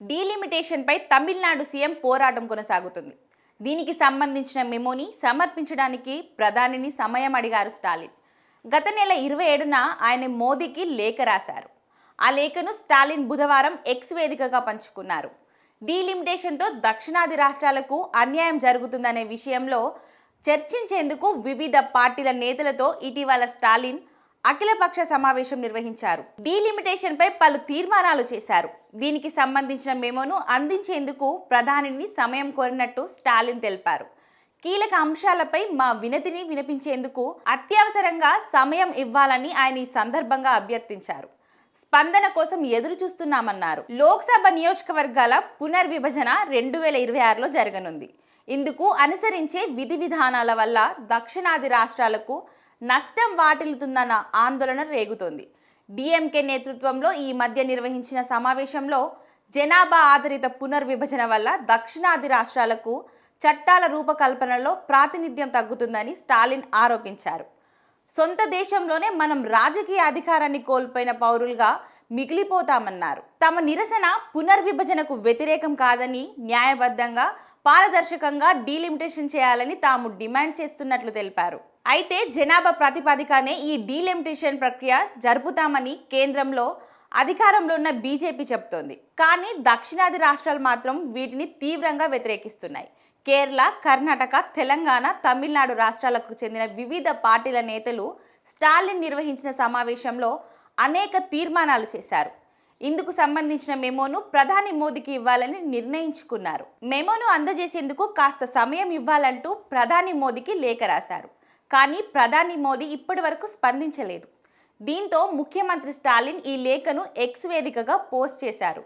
డీలిమిటేషన్పై Tamil Nadu CM పోరాటం కొనసాగుతుంది. దీనికి సంబంధించిన మెమోని సమర్పించడానికి ప్రధానిని సమయం అడిగారు స్టాలిన్. గత నెల 27న ఆయన మోదీకి లేఖ రాశారు. ఆ లేఖను స్టాలిన్ బుధవారం ఎక్స్ వేదికగా పంచుకున్నారు. డీలిమిటేషన్తో దక్షిణాది రాష్ట్రాలకు అన్యాయం జరుగుతుందనే విషయంలో చర్చించేందుకు వివిధ పార్టీల నేతలతో ఇటీవల స్టాలిన్ అఖిలపక్ష సమావేశం నిర్వహించారు. డీలిమిటేషన్ పై పలు తీర్మానాలు చేశారు. దీనికి సంబంధించిన మెమోను అందించేందుకు ప్రధానిని సమయం కోరినట్టు స్టాలిన్ తెలిపారు. కీలక అంశాలపై మా వినతిని వినిపించేందుకు అత్యవసరంగా సమయం ఇవ్వాలని ఆయన ఈ సందర్భంగా అభ్యర్థించారు. స్పందన కోసం ఎదురు చూస్తున్నామన్నారు. లోక్సభ నియోజకవర్గాల పునర్విభజన 2026లో జరగనుంది. ఇందుకు అనుసరించే విధి విధానాల వల్ల దక్షిణాది రాష్ట్రాలకు నష్టం వాటిల్లుతుందన్న ఆందోళన రేగుతోంది. డిఎంకే నేతృత్వంలో ఈ మధ్య నిర్వహించిన సమావేశంలో జనాభా ఆధారిత పునర్విభజన వల్ల దక్షిణాది రాష్ట్రాలకు చట్టాల రూపకల్పనలో ప్రాతినిధ్యం తగ్గుతుందని స్టాలిన్ ఆరోపించారు. సొంత దేశంలోనే మనం రాజకీయ అధికారాన్ని కోల్పోయిన పౌరులుగా మిగిలిపోతామన్నారు. తమ నిరసన పునర్విభజనకు వ్యతిరేకం కాదని, న్యాయబద్ధంగా పారదర్శకంగా డీలిమిటేషన్ చేయాలని తాము డిమాండ్ చేస్తున్నట్లు తెలిపారు. అయితే జనాభా ప్రాతిపదికనే ఈ డీలిమిటేషన్ ప్రక్రియ జరుపుతామని కేంద్రంలో అధికారంలో ఉన్న బీజేపీ చెబుతోంది. కానీ దక్షిణాది రాష్ట్రాలు మాత్రం వీటిని తీవ్రంగా వ్యతిరేకిస్తున్నాయి. కేరళ, కర్ణాటక, తెలంగాణ, తమిళనాడు రాష్ట్రాలకు చెందిన వివిధ పార్టీల నేతలు స్టాలిన్ నిర్వహించిన సమావేశంలో అనేక తీర్మానాలు చేశారు. ఇందుకు సంబంధించిన మెమోను ప్రధాని మోదీకి ఇవ్వాలని నిర్ణయించుకున్నారు. మెమోను అందజేసేందుకు కాస్త సమయం ఇవ్వాలంటూ ప్రధాని మోదీకి లేఖ రాశారు. కానీ ప్రధాని మోదీ ఇప్పటి వరకు స్పందించలేదు. దీంతో ముఖ్యమంత్రి స్టాలిన్ ఈ లేఖను ఎక్స్ వేదికగా పోస్ట్ చేశారు.